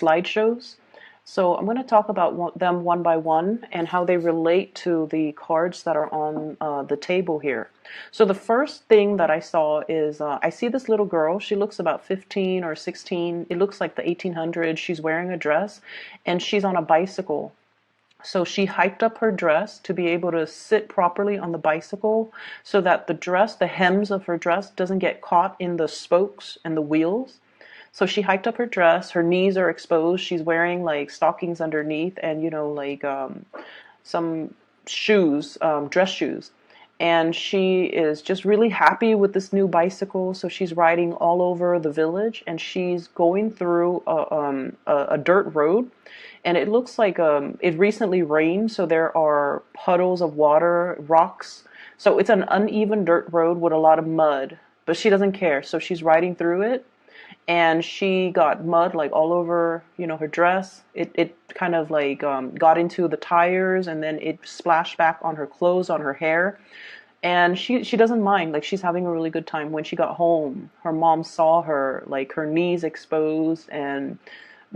slideshows. So I'm going to talk about them one by one and how they relate to the cards that are on the table here. So the first thing that I saw is I see this little girl. She looks about 15 or 16. It looks like the 1800s. She's wearing a dress and she's on a bicycle. So she hiked up her dress to be able to sit properly on the bicycle so that the dress, the hems of her dress, doesn't get caught in the spokes and the wheels. So she hiked up her dress, her knees are exposed, she's wearing like stockings underneath and, like some shoes, dress shoes. And she is just really happy with this new bicycle. So she's riding all over the village and she's going through a dirt road. And it looks like it recently rained, so there are puddles of water, rocks. So it's an uneven dirt road with a lot of mud, but she doesn't care. So she's riding through it and she got mud like all over, her dress. It kind of like got into the tires and then it splashed back on her clothes, on her hair. And she doesn't mind, like she's having a really good time. When she got home, her mom saw her, like her knees exposed and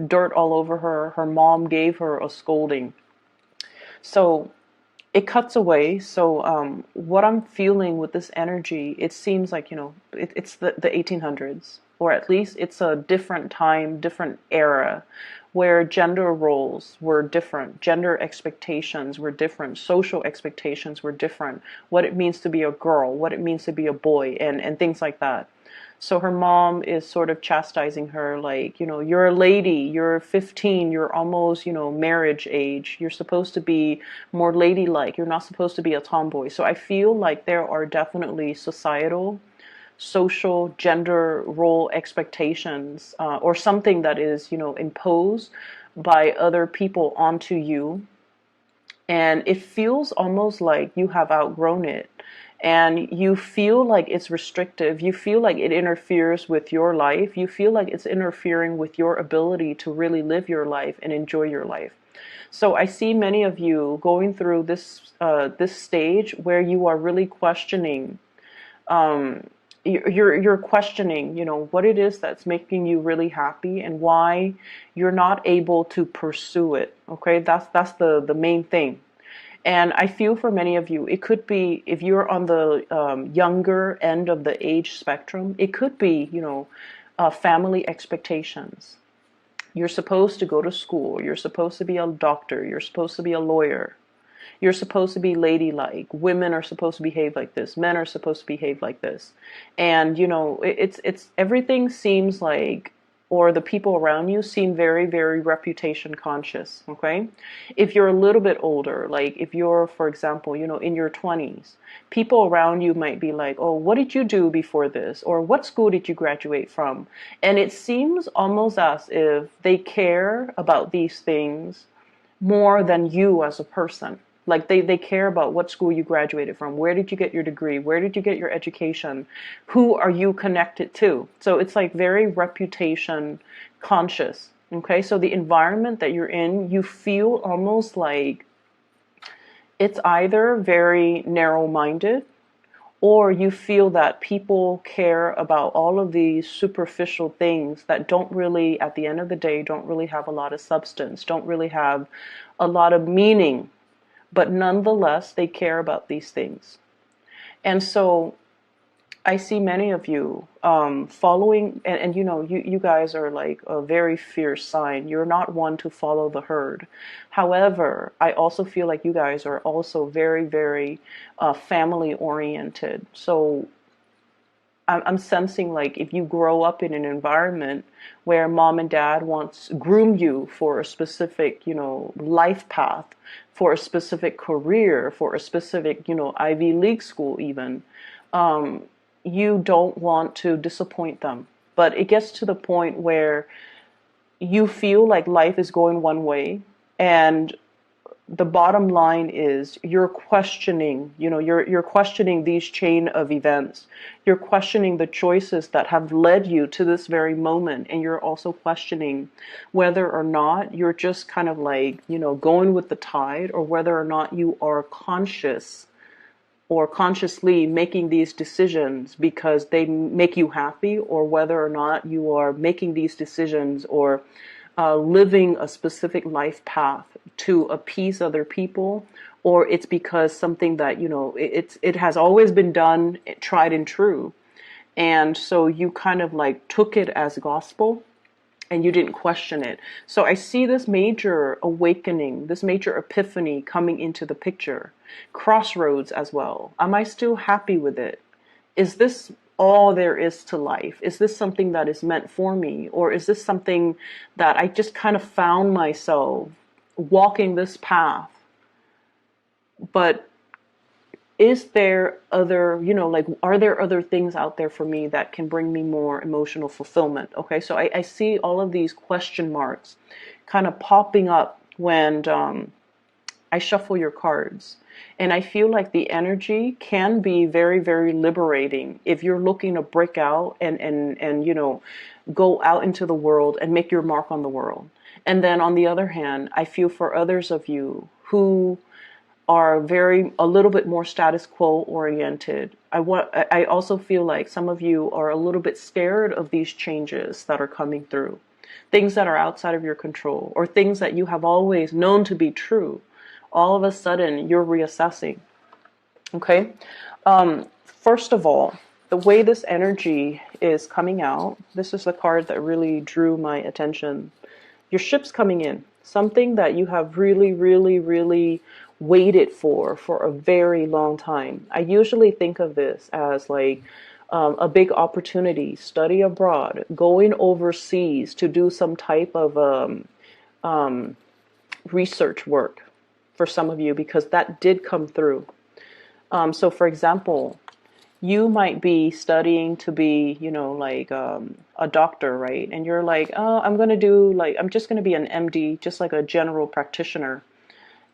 dirt all over her. Her mom gave her a scolding. So it cuts away. So what I'm feeling with this energy, it seems like, it's the 1800s, or at least it's a different time, different era, where gender roles were different, gender expectations were different, social expectations were different, what it means to be a girl, what it means to be a boy, and things like that. So her mom is sort of chastising her, like, you're a lady, you're 15, you're almost, marriage age. You're supposed to be more ladylike. You're not supposed to be a tomboy. So I feel like there are definitely societal, social, gender role expectations, or something that is, imposed by other people onto you. And it feels almost like you have outgrown it. And you feel like it's restrictive. You feel like it interferes with your life. You feel like it's interfering with your ability to really live your life and enjoy your life. So I see many of you going through this stage where you are really questioning. You're questioning, what it is that's making you really happy and why you're not able to pursue it. Okay, that's the main thing. And I feel for many of you, it could be, if you're on the younger end of the age spectrum, it could be, family expectations. You're supposed to go to school. You're supposed to be a doctor. You're supposed to be a lawyer. You're supposed to be ladylike. Women are supposed to behave like this. Men are supposed to behave like this. And, it's everything seems like, or the people around you seem very, very reputation conscious, okay? If you're a little bit older, like if you're, for example, in your 20s, people around you might be like, oh, what did you do before this? Or what school did you graduate from? And it seems almost as if they care about these things more than you as a person. Like they care about what school you graduated from. Where did you get your degree? Where did you get your education? Who are you connected to? So it's like very reputation conscious. Okay, so the environment that you're in, you feel almost like it's either very narrow-minded or you feel that people care about all of these superficial things that don't really, at the end of the day, don't really have a lot of substance, don't really have a lot of meaning. But nonetheless, they care about these things. And so I see many of you following, and you guys are like a very fierce sign. You're not one to follow the herd. However, I also feel like you guys are also very, very family oriented. So I'm sensing like if you grow up in an environment where mom and dad wants groom you for a specific, life path, for a specific career, for a specific, Ivy League school even, you don't want to disappoint them. But it gets to the point where you feel like life is going one way and the bottom line is you're questioning, you're questioning these chain of events. You're questioning the choices that have led you to this very moment. And you're also questioning whether or not you're just kind of like, going with the tide, or whether or not you are conscious or consciously making these decisions because they make you happy, or whether or not you are making these decisions or living a specific life path to appease other people, or it's because something that, it has always been done, tried and true. And so you kind of like took it as gospel and you didn't question it. So I see this major awakening, this major epiphany coming into the picture. Crossroads as well. Am I still happy with it? Is this all there is to life? Is this something that is meant for me? Or is this something that I just kind of found myself walking this path? But is there other, like, are there other things out there for me that can bring me more emotional fulfillment? Okay, so I see all of these question marks kind of popping up when I shuffle your cards. And I feel like the energy can be very, very liberating if you're looking to break out and go out into the world and make your mark on the world. And then on the other hand, I feel for others of you who are a little bit more status quo oriented. I also feel like some of you are a little bit scared of these changes that are coming through, things that are outside of your control, or things that you have always known to be true. All of a sudden, you're reassessing. Okay. First of all, the way this energy is coming out, this is the card that really drew my attention. Your ship's coming in. Something that you have really, really, really waited for a very long time. I usually think of this as like a big opportunity, study abroad, going overseas to do some type of research work for some of you, because that did come through. So for example, you might be studying to be, a doctor, right? And you're like, oh, I'm just going to be an MD, just like a general practitioner.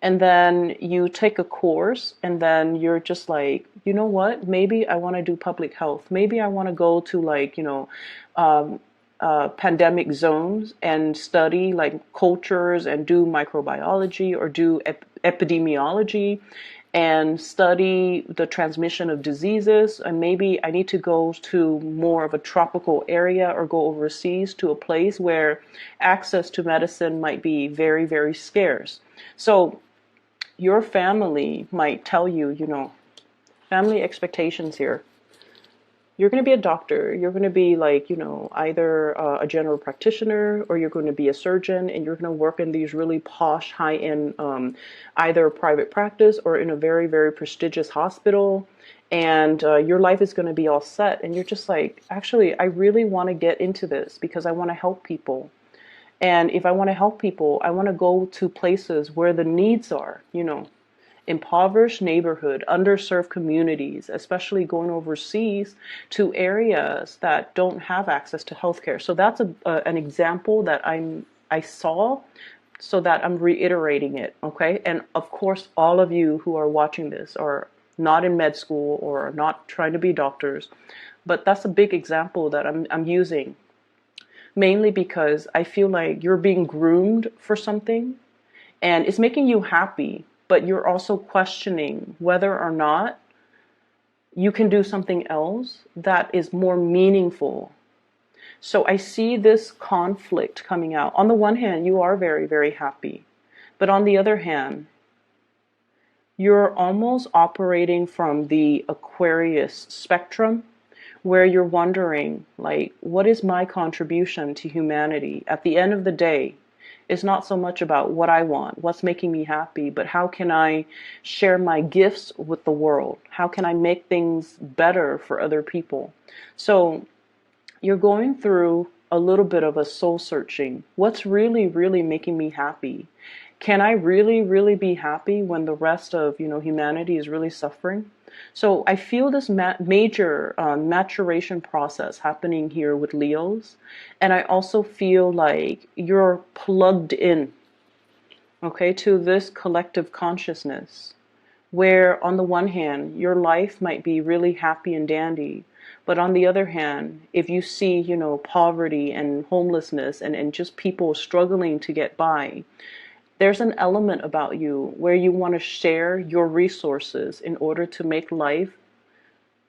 And then you take a course and then you're just like, you know what? Maybe I want to do public health. Maybe I want to go to pandemic zones and study like cultures and do microbiology or do epidemiology and study the transmission of diseases. And maybe I need to go to more of a tropical area or go overseas to a place where access to medicine might be very, very scarce. So your family might tell you, family expectations here. You're going to be a doctor. You're going to be like, either a general practitioner, or you're going to be a surgeon, and you're going to work in these really posh, high-end, either private practice or in a very, very prestigious hospital. And your life is going to be all set. And you're just like, actually, I really want to get into this because I want to help people. And if I want to help people, I want to go to places where the needs are, impoverished neighborhood, underserved communities, especially going overseas to areas that don't have access to healthcare. So that's an example that I saw, so that I'm reiterating it, okay? And of course, all of you who are watching this are not in med school or are not trying to be doctors, but that's a big example that I'm using, mainly because I feel like you're being groomed for something and it's making you happy, but you're also questioning whether or not you can do something else that is more meaningful. So I see this conflict coming out. On the one hand, you are very, very happy. But on the other hand, you're almost operating from the Aquarius spectrum, where you're wondering, like, what is my contribution to humanity? At the end of the day, it's not so much about what I want, what's making me happy, but how can I share my gifts with the world? How can I make things better for other people? So you're going through a little bit of a soul searching. What's really, really making me happy? Can I really, really be happy when the rest of, humanity is really suffering? So I feel this major maturation process happening here with Leos. And I also feel like you're plugged in, okay, to this collective consciousness, where on the one hand, your life might be really happy and dandy. But on the other hand, if you see, poverty and homelessness and just people struggling to get by, there's an element about you where you want to share your resources in order to make life,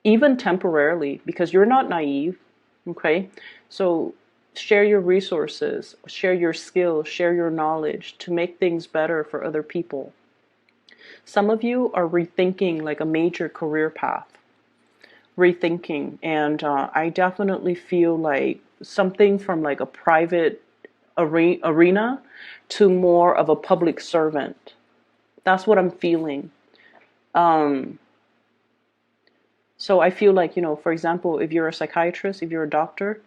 even temporarily, because you're not naive, okay? So Share your resources, share your skills, share your knowledge to make things better for other people. Some of you are rethinking like a major career path, rethinking, and I definitely feel like something from like a private arena to more of a public servant. That's what I'm feeling. Um, so I feel like, for example, if you're a psychiatrist, if you're a doctor,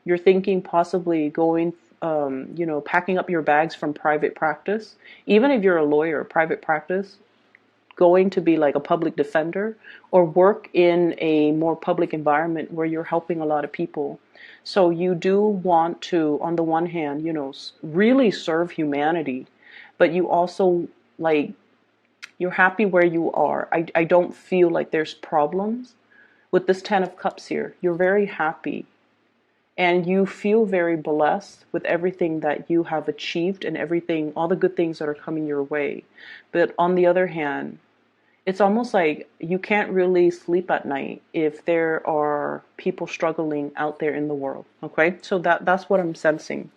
you're thinking possibly going, packing up your bags from private practice. Even if you're a lawyer, private practice, going to be like a public defender or work in a more public environment where you're helping a lot of people. So you do want to, on the one hand, really serve humanity, but you also like, you're happy where you are. I don't feel like there's problems with this 10 of Cups here. You're very happy and you feel very blessed with everything that you have achieved and everything, all the good things that are coming your way. But on the other hand, it's almost like you can't really sleep at night if there are people struggling out there in the world. Okay, so that's what I'm sensing.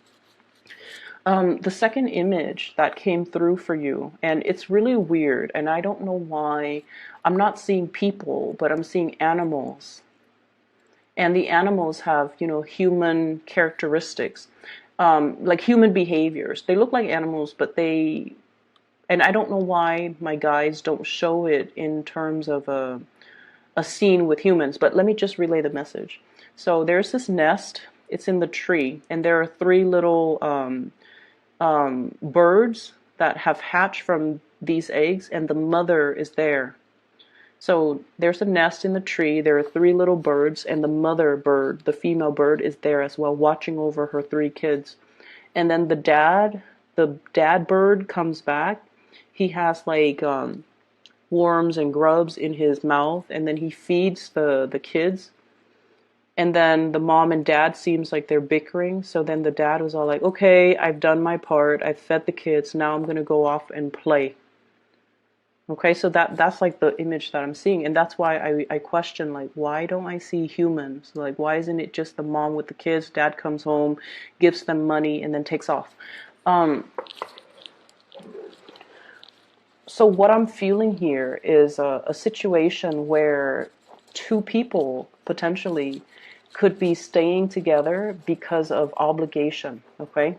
The second image that came through for you, and it's really weird, and I don't know why. I'm not seeing people, but I'm seeing animals. And the animals have, human characteristics, like human behaviors. They look like animals, but and I don't know why my guides don't show it in terms of a scene with humans, but let me just relay the message. So there's this nest, it's in the tree, and there are three little birds that have hatched from these eggs, and the mother is there. So there's a nest in the tree, there are three little birds, and the mother bird, the female bird, is there as well, watching over her three kids. And then the dad bird comes back. He has like worms and grubs in his mouth, and then he feeds the kids. And then the mom and dad seems like they're bickering. So then the dad was all like, okay, I've done my part. I've fed the kids. Now I'm going to go off and play. Okay, so that's like the image that I'm seeing. And that's why I question, like, why don't I see humans? Like, why isn't it just the mom with the kids? Dad comes home, gives them money, and then takes off. So what I'm feeling here is a situation where two people potentially could be staying together because of obligation, okay?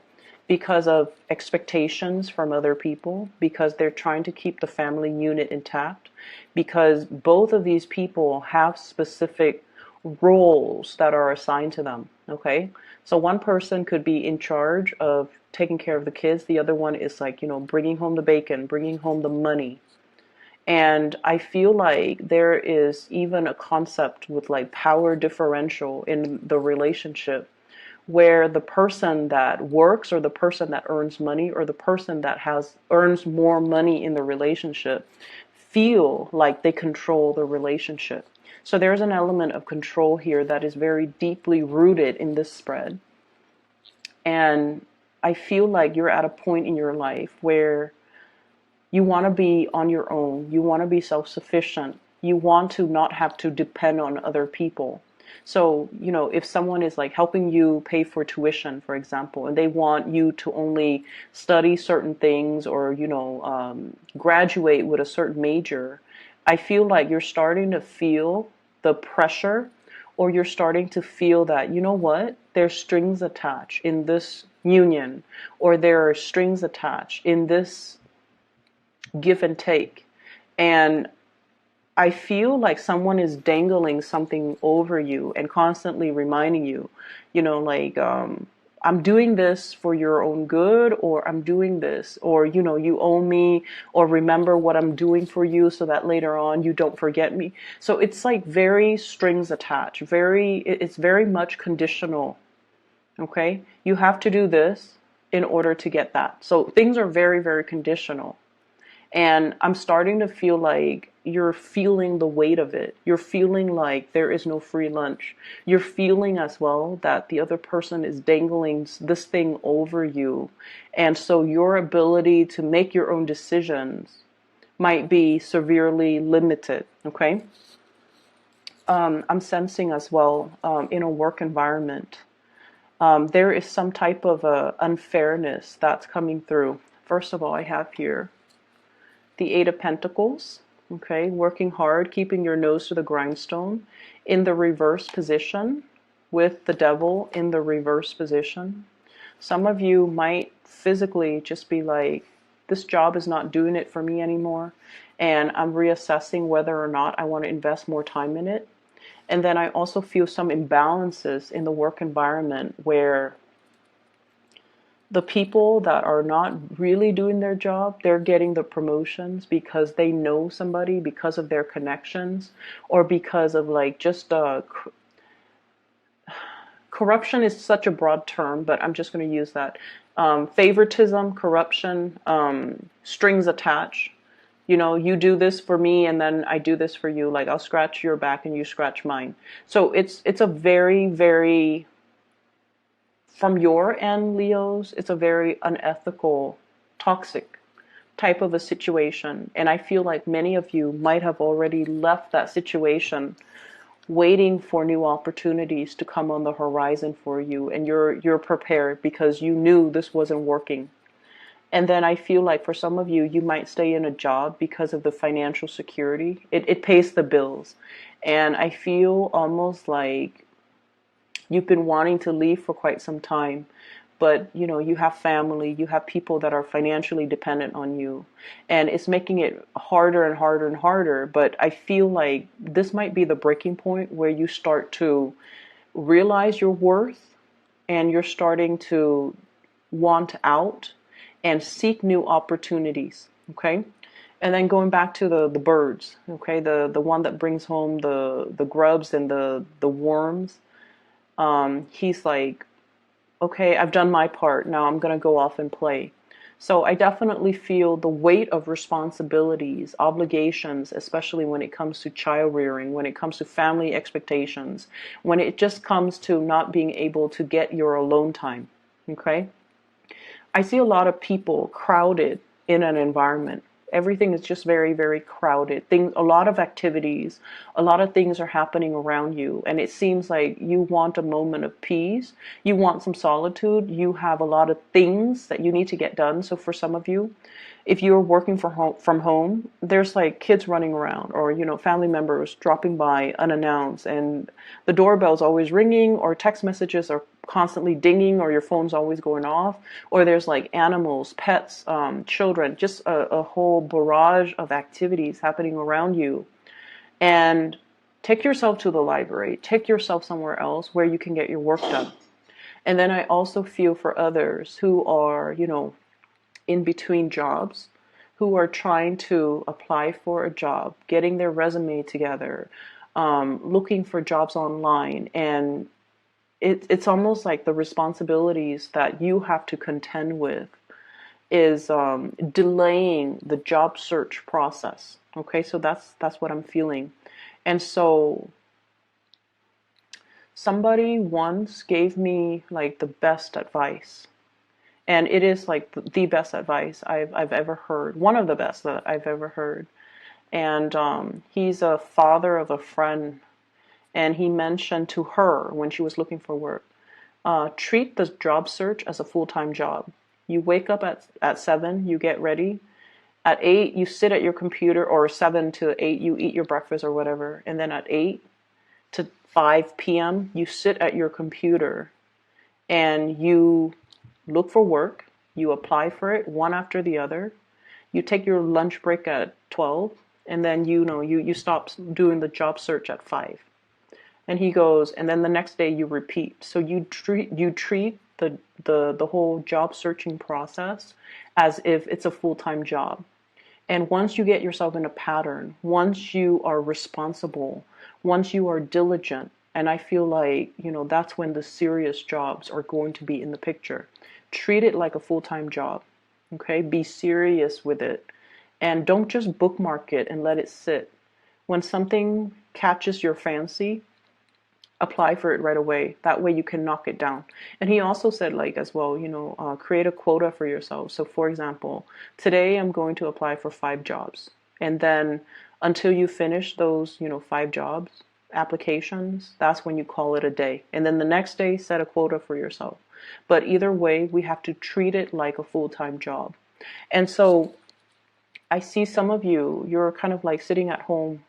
Because of expectations from other people, because they're trying to keep the family unit intact, because both of these people have specific roles that are assigned to them, okay? So one person could be in charge of taking care of the kids, the other one is like, bringing home the bacon, bringing home the money. And I feel like there is even a concept with like power differential in the relationship where the person that works or the person that earns money or the person that earns more money in the relationship feel like they control the relationship. So there's an element of control here that is very deeply rooted in this spread. And I feel like you're at a point in your life where you want to be on your own. You want to be self-sufficient. You want to not have to depend on other people. So, if someone is like helping you pay for tuition, for example, and they want you to only study certain things or, graduate with a certain major, I feel like you're starting to feel the pressure, or you're starting to feel that, you know what, there's strings attached in this union, or there are strings attached in this give and take. And I feel like someone is dangling something over you and constantly reminding you, I'm doing this for your own good, or I'm doing this, or, you owe me, or remember what I'm doing for you so that later on you don't forget me. So it's like very strings attached, it's very much conditional. Okay. You have to do this in order to get that. So things are very, very conditional. And I'm starting to feel like you're feeling the weight of it. You're feeling like there is no free lunch. You're feeling as well that the other person is dangling this thing over you. And so your ability to make your own decisions might be severely limited. Okay. I'm sensing as well in a work environment. There is some type of unfairness that's coming through. First of all, I have here the Eight of Pentacles, okay, working hard, keeping your nose to the grindstone in the reverse position with the Devil in the reverse position. Some of you might physically just be like, this job is not doing it for me anymore, and I'm reassessing whether or not I want to invest more time in it. And then I also feel some imbalances in the work environment where the people that are not really doing their job, they're getting the promotions because they know somebody, because of their connections, or because of like just corruption is such a broad term, but I'm just going to use that. Favoritism, corruption, strings attached. You know, you do this for me and then I do this for you. Like I'll scratch your back and you scratch mine. So it's a very, very, from your end, Leos, it's a very unethical, toxic type of a situation. And I feel like many of you might have already left that situation waiting for new opportunities to come on the horizon for you, and you're prepared because you knew this wasn't working. And then I feel like for some of you, you might stay in a job because of the financial security. It pays the bills. And I feel almost like you've been wanting to leave for quite some time, but you know, you have family, you have people that are financially dependent on you, and it's making it harder and harder and harder. But I feel like this might be the breaking point where you start to realize your worth and you're starting to want out and seek new opportunities. Okay. And then going back to the birds, okay, the one that brings home the grubs and the worms. He's like, okay, I've done my part. Now I'm going to go off and play. So I definitely feel the weight of responsibilities, obligations, especially when it comes to child rearing, when it comes to family expectations, when it just comes to not being able to get your alone time. Okay? I see a lot of people crowded in an environment. Everything is just very, very crowded. A lot of activities, a lot of things are happening around you, and it seems like you want a moment of peace. You want some solitude. You have a lot of things that you need to get done. So for some of you, if you're working from home, there's like kids running around, or you know, family members dropping by unannounced, and the doorbell's always ringing, or text messages are constantly dinging, or your phone's always going off, or there's like animals, pets, children, just a whole barrage of activities happening around you. And take yourself to the library, take yourself somewhere else where you can get your work done. And then I also feel for others who are, you know, in between jobs, who are trying to apply for a job, getting their resume together, looking for jobs online, and it's almost like the responsibilities that you have to contend with is delaying the job search process. Okay, so that's what I'm feeling. And so somebody once gave me like the best advice, and it is like the best advice I've ever heard, one of the best that I've ever heard. And he's a father of a friend, and he mentioned to her when she was looking for work, treat the job search as a full-time job. You wake up at 7, you get ready. At 8, you sit at your computer, or 7 to 8, you eat your breakfast or whatever. And then at 8 to 5 p.m., you sit at your computer and you look for work. You apply for it one after the other. You take your lunch break at 12, and then you stop doing the job search at 5. And he goes, and then the next day you repeat. So you treat the whole job searching process as if it's a full-time job. And once you get yourself in a pattern, once you are responsible, once you are diligent, and I feel like, you know, that's when the serious jobs are going to be in the picture. Treat it like a full-time job. Okay? Be serious with it. And don't just bookmark it and let it sit. When something catches your fancy, apply for it right away. That way you can knock it down. And he also said, like, as well, you know, create a quota for yourself. So for example, today I'm going to apply for 5 jobs. And then until you finish those, you know, 5 jobs, applications, that's when you call it a day. And then the next day, set a quota for yourself. But either way, we have to treat it like a full-time job. And so I see some of you, you're kind of like sitting at home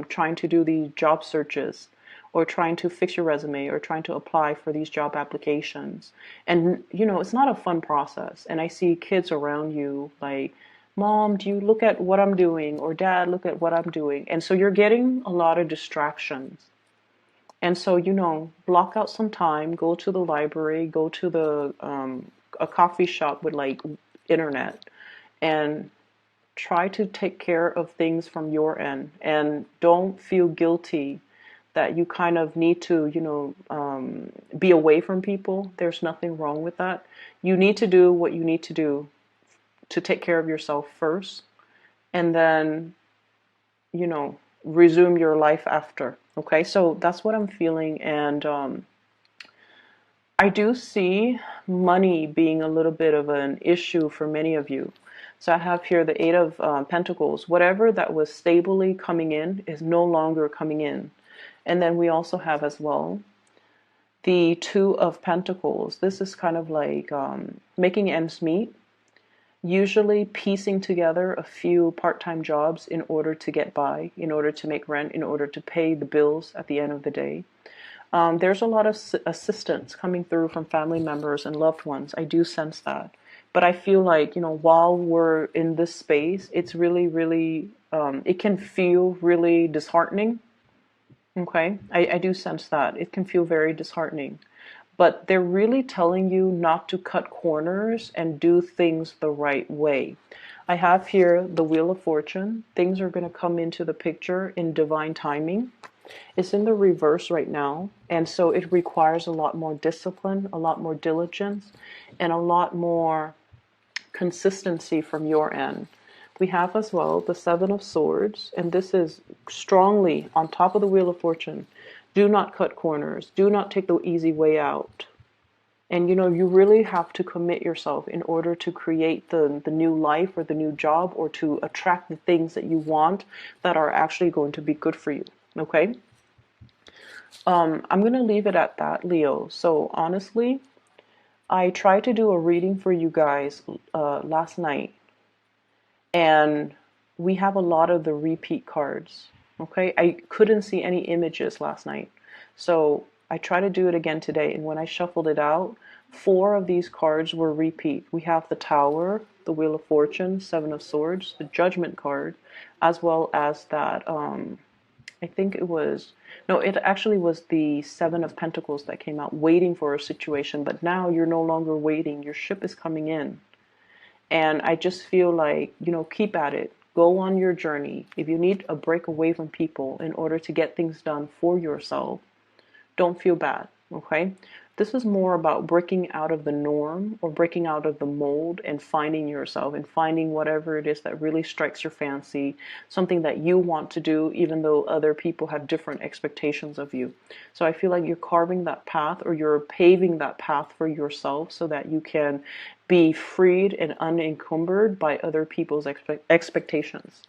trying to do these job searches or trying to fix your resume or trying to apply for these job applications. And, it's not a fun process. And I see kids around you like, Mom, do you look at what I'm doing? Or Dad, look at what I'm doing. And so you're getting a lot of distractions. And so, block out some time, go to the library, go to a coffee shop with like internet, and try to take care of things from your end, and don't feel guilty that you kind of need to, be away from people. There's nothing wrong with that. You need to do what you need to do to take care of yourself first, and then, resume your life after. Okay, so that's what I'm feeling, and I do see money being a little bit of an issue for many of you. So I have here the Eight of Pentacles. Whatever that was stably coming in is no longer coming in. And then we also have as well the Two of Pentacles. This is kind of like making ends meet, usually piecing together a few part-time jobs in order to get by, in order to make rent, in order to pay the bills at the end of the day. There's a lot of assistance coming through from family members and loved ones. I do sense that. But I feel like, while we're in this space, it's really, really, it can feel really disheartening. Okay? I do sense that. It can feel very disheartening. But they're really telling you not to cut corners and do things the right way. I have here the Wheel of Fortune. Things are going to come into the picture in divine timing. It's in the reverse right now, and so it requires a lot more discipline, a lot more diligence, and a lot more consistency from your end. We have as well the Seven of Swords, and this is strongly on top of the Wheel of Fortune. Do not cut corners. Do not take the easy way out. And you really have to commit yourself in order to create the new life or the new job, or to attract the things that you want that are actually going to be good for you. Okay? I'm going to leave it at that, Leo. So honestly, I tried to do a reading for you guys last night, and we have a lot of the repeat cards. Okay? I couldn't see any images last night. So I tried to do it again today, and when I shuffled it out, 4 of these cards were repeat. We have the Tower, the Wheel of Fortune, Seven of Swords, the Judgment card, as well as that, I think it was, no, it actually was the Seven of Pentacles that came out, waiting for a situation, but now you're no longer waiting. Your ship is coming in. And I just feel like, keep at it. Go on your journey. If you need a break away from people in order to get things done for yourself, don't feel bad, okay? This is more about breaking out of the norm, or breaking out of the mold, and finding yourself and finding whatever it is that really strikes your fancy, something that you want to do even though other people have different expectations of you. So I feel like you're carving that path, or you're paving that path for yourself, so that you can be freed and unencumbered by other people's expectations.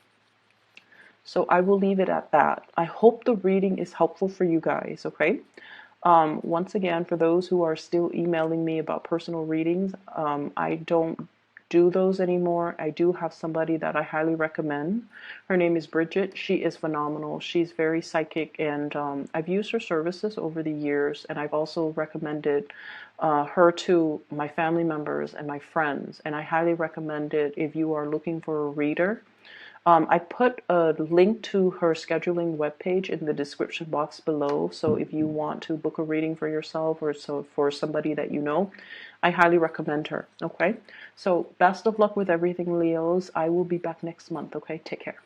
So I will leave it at that. I hope the reading is helpful for you guys, okay? Once again, for those who are still emailing me about personal readings, I don't do those anymore. I do have somebody that I highly recommend. Her name is Bridget. She is phenomenal. She's very psychic, and I've used her services over the years, and I've also recommended her to my family members and my friends, and I highly recommend it if you are looking for a reader. I put a link to her scheduling webpage in the description box below, so if you want to book a reading for yourself, or so for somebody that you know, I highly recommend her, okay? So best of luck with everything, Leos. I will be back next month, okay? Take care.